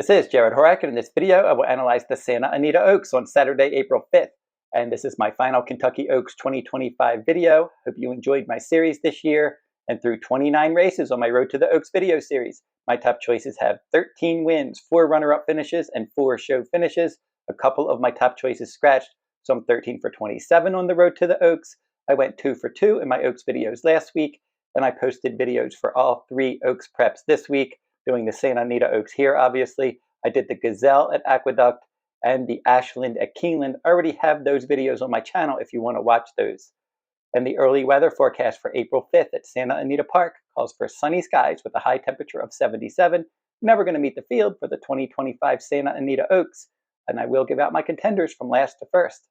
This is Jarrod Horak, and in this video I will analyze the Santa Anita Oaks on Saturday, April 5th. And this is my final Kentucky Oaks 2025 video. Hope you enjoyed my series this year. And through 29 races on my Road to the Oaks video series, my top choices have 13 wins, 4 runner-up finishes, and 4 show finishes. A couple of my top choices scratched, so I'm 13 for 27 on the Road to the Oaks. I went 2 for 2 in my Oaks videos last week, and I posted videos for all 3 Oaks preps this week, doing the Santa Anita Oaks here, obviously. I did the Gazelle at Aqueduct and the Ashland at Keeneland. I already have those videos on my channel if you want to watch those. And the early weather forecast for April 5th at Santa Anita Park calls for sunny skies with a high temperature of 77. Never going to meet the field for the 2025 Santa Anita Oaks, and I will give out my contenders from last to first.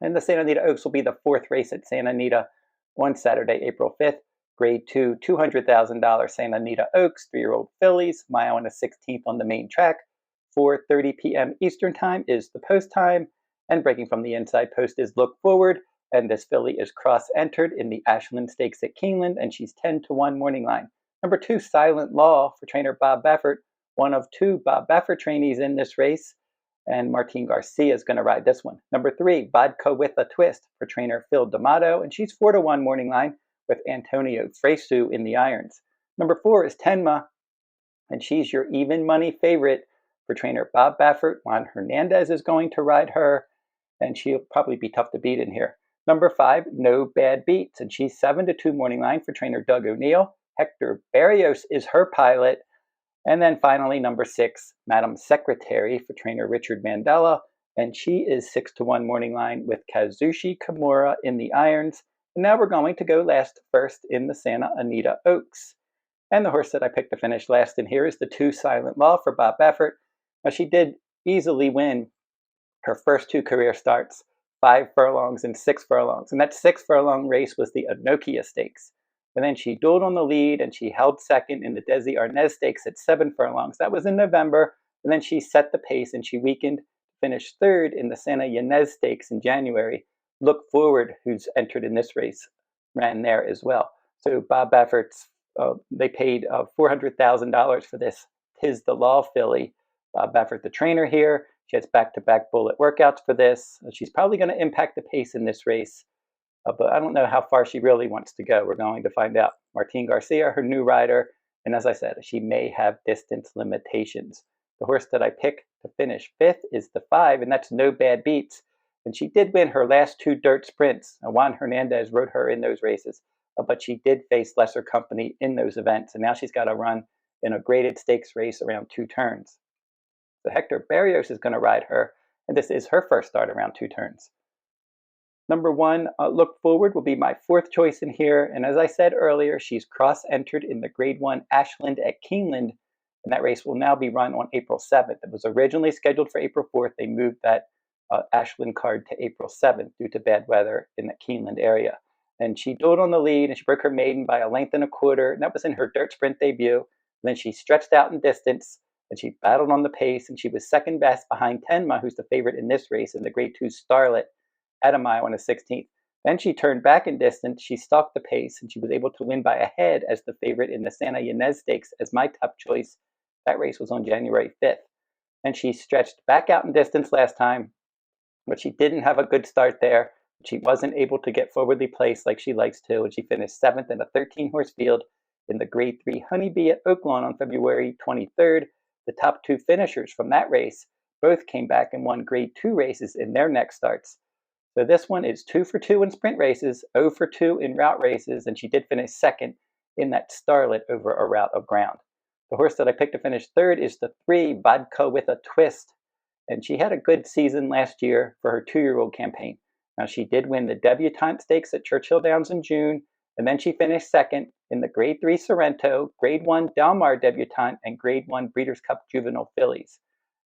And the Santa Anita Oaks will be the 4th race at Santa Anita on Saturday, April 5th. Grade 2, $200,000 Santa Anita Oaks, 3-year-old fillies, mile and a 16th on the main track. 4:30 p.m. Eastern Time is the post time, and breaking from the inside post is Look Forward, and this filly is cross-entered in the Ashland Stakes at Keeneland, and she's 10-1 morning line. Number 2, Silent Law for trainer Bob Baffert, one of 2 Bob Baffert trainees in this race, and Martin Garcia is going to ride this one. Number 3, Vodka with a Twist for trainer Phil D'Amato, and she's 4-1 morning line, with Antonio Fresu in the irons. Number 4 is Tenma, and she's your even money favorite for trainer Bob Baffert. Juan Hernandez is going to ride her, and she'll probably be tough to beat in here. Number 5, No Bad Beats, and she's 7-2 morning line for trainer Doug O'Neill. Hector Barrios is her pilot. And then finally, number 6, Madam Secretary for trainer Richard Mandela, and she is 6-1 morning line with Kazushi Kimura in the irons. And now we're going to go last first in the Santa Anita Oaks. And the horse that I picked to finish last in here is the 2 Silent Law for Bob Baffert. Now she did easily win her first 2 career starts, 5 furlongs and 6 furlongs. And that 6 furlong race was the Anokia Stakes. And then she dueled on the lead and she held second in the Desi Arnaz Stakes at 7 furlongs. That was in November. And then she set the pace and she weakened to finish 3rd in the Santa Ynez Stakes in January. Look Forward, who's entered in this race, ran there as well. So Bob Baffert's, they paid $400,000 for this Tis the Law filly. Bob Baffert, the trainer here, she has back-to-back bullet workouts for this. She's probably going to impact the pace in this race, but I don't know how far she really wants to go. We're going to find out. Martin Garcia, her new rider, and as I said, she may have distance limitations. The horse that I pick to finish 5th is the 5, and that's No Bad Beats. And she did win her last 2 dirt sprints. Juan Hernandez rode her in those races, but she did face lesser company in those events. And now she's got to run in a graded stakes race around 2 turns. So Hector Barrios is going to ride her, and this is her first start around 2 turns. Number 1, Look Forward, will be my 4th choice in here. And as I said earlier, she's cross-entered in the Grade 1 Ashland at Keeneland, and that race will now be run on April 7th. It was originally scheduled for April 4th. They moved that Ashland card to April 7th due to bad weather in the Keeneland area. And she dueled on the lead, and she broke her maiden by a length and a quarter, and that was in her dirt sprint debut. And then she stretched out in distance, and she battled on the pace, and she was second best behind Tenma, who's the favorite in this race, in the Grade 2 Starlet at a mile and a 16th. Then she turned back in distance, she stalked the pace, and she was able to win by a head as the favorite in the Santa Ynez Stakes as my top choice. That race was on January 5th. And she stretched back out in distance last time, but she didn't have a good start there. She wasn't able to get forwardly placed like she likes to, and she finished 7th in a 13-horse field in the Grade 3 Honeybee at Oaklawn on February 23rd. The top 2 finishers from that race both came back and won Grade 2 races in their next starts. So this one is 2 for 2 in sprint races, 0 for 2 in route races, and she did finish 2nd in that Starlet over a route of ground. The horse that I picked to finish 3rd is the 3, Vodka with a Twist. And she had a good season last year for her 2-year-old campaign. Now, she did win the Debutante Stakes at Churchill Downs in June, and then she finished 2nd in the Grade 3 Sorrento, Grade 1 Del Mar Debutante, and Grade 1 Breeders' Cup Juvenile fillies.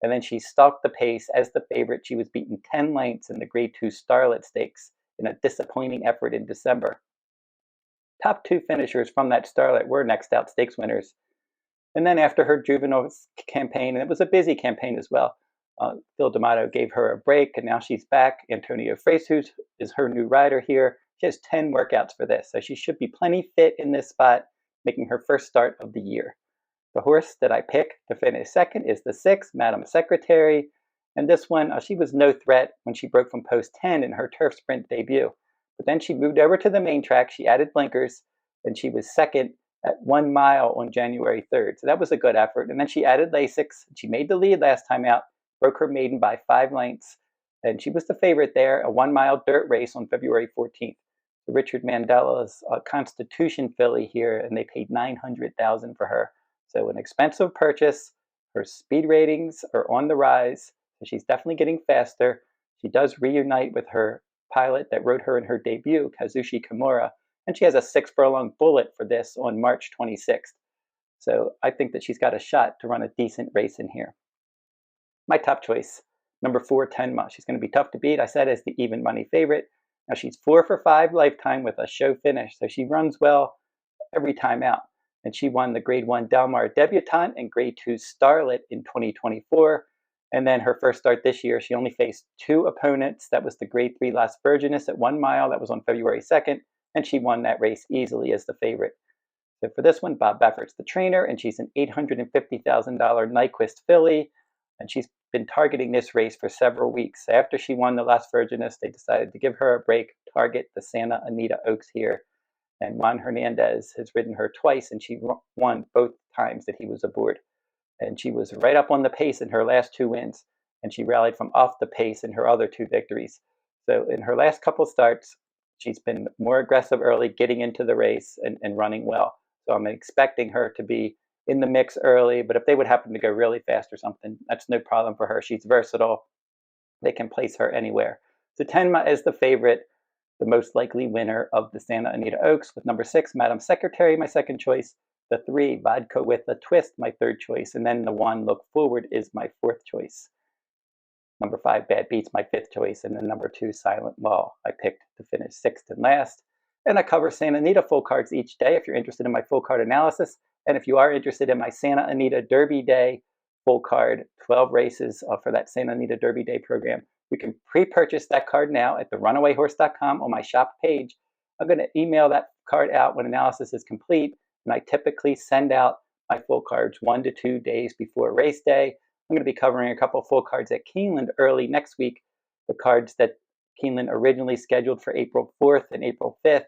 And then she stalked the pace as the favorite. She was beaten 10 lengths in the Grade 2 Starlet Stakes in a disappointing effort in December. Top 2 finishers from that Starlet were next out stakes winners. And then after her juvenile campaign, and it was a busy campaign as well, Phil D'Amato gave her a break, and now she's back. Antonio Fresu is her new rider here. She has 10 workouts for this, so she should be plenty fit in this spot, making her first start of the year. The horse that I pick to finish second is the 6, Madam Secretary. And this one, she was no threat when she broke from post 10 in her turf sprint debut. But then she moved over to the main track, she added blinkers, and she was second at 1 mile on January 3rd. So that was a good effort. And then she added Lasix. She made the lead last time out, broke her maiden by 5 lengths, and she was the favorite there, a 1 mile dirt race on February 14th. So Richard Mandela's Constitution filly here, and they paid $900,000 for her. So an expensive purchase. Her speed ratings are on the rise, so she's definitely getting faster. She does reunite with her pilot that rode her in her debut, Kazushi Kimura, and she has a 6 furlong bullet for this on March 26th. So I think that she's got a shot to run a decent race in here. My top choice, number 4, Tenma. She's going to be tough to beat. I said as the even money favorite. Now she's 4 for 5 lifetime with a show finish, so she runs well every time out. And she won the Grade 1 Del Mar Debutante and Grade 2 Starlet in 2024. And then her first start this year, she only faced 2 opponents. That was the Grade 3 Las Virgenes at 1 mile. That was on February 2nd. And she won that race easily as the favorite. So for this one, Bob Beffert's the trainer, and she's an $850,000 Nyquist filly. And she's been targeting this race for several weeks. After she won the Las Virgenes, they decided to give her a break, target the Santa Anita Oaks here. And Juan Hernandez has ridden her twice, and she won both times that he was aboard. And she was right up on the pace in her last 2 wins, and she rallied from off the pace in her other 2 victories. So in her last couple starts, she's been more aggressive early, getting into the race and running well. So I'm expecting her to be in the mix early, but if they would happen to go really fast or something, that's no problem for her. She's versatile. They can place her anywhere. So Tenma is the favorite, the most likely winner of the Santa Anita Oaks, with number 6, Madam Secretary, my second choice. The 3, Vodka with a Twist, my third choice. And then the 1, Look Forward, is my fourth choice. Number 5, Bad Beats, my fifth choice. And then number 2, Silent Law, I picked to finish 6th and last. And I cover Santa Anita full cards each day if you're interested in my full card analysis. And if you are interested in my Santa Anita Derby Day full card, 12 races for that Santa Anita Derby Day program, you can pre-purchase that card now at therunawayhorse.com on my shop page. I'm going to email that card out when analysis is complete, and I typically send out my full cards 1 to 2 days before race day. I'm going to be covering a couple full cards at Keeneland early next week. The cards that Keeneland originally scheduled for April 4th and April 5th,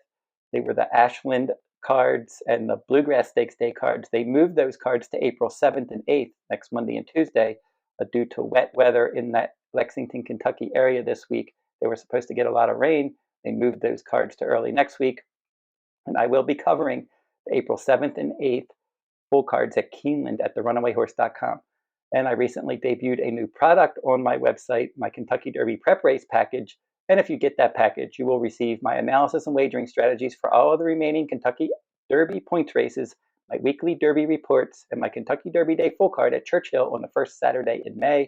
they were the Ashland cards and the Bluegrass Stakes Day cards. They moved those cards to April 7th and 8th, next Monday and Tuesday, due to wet weather in that Lexington, Kentucky area this week. They were supposed to get a lot of rain. They moved those cards to early next week. And I will be covering the April 7th and 8th full cards at Keeneland at therunawayhorse.com. And I recently debuted a new product on my website, my Kentucky Derby Prep Race package. And if you get that package, you will receive my analysis and wagering strategies for all of the remaining Kentucky Derby points races, my weekly Derby reports, and my Kentucky Derby Day full card at Churchill on the first Saturday in May.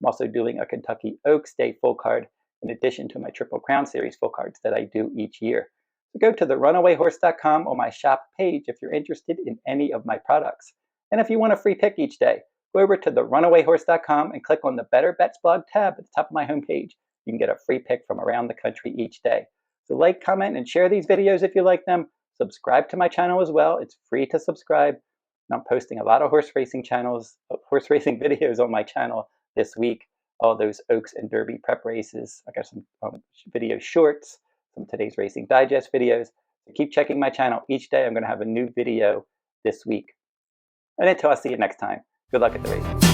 I'm also doing a Kentucky Oaks Day full card in addition to my Triple Crown Series full cards that I do each year. So go to therunawayhorse.com on my shop page if you're interested in any of my products. And if you want a free pick each day, go over to therunawayhorse.com and click on the Better Bets blog tab at the top of my homepage. You can get a free pick from around the country each day. So like, comment, and share these videos if you like them. Subscribe to my channel as well. It's free to subscribe. And I'm posting a lot of horse racing videos on my channel this week. All those Oaks and Derby prep races. I got some video shorts, some Today's Racing Digest videos. So keep checking my channel each day. I'm going to have a new video this week. And until I see you next time, good luck at the races.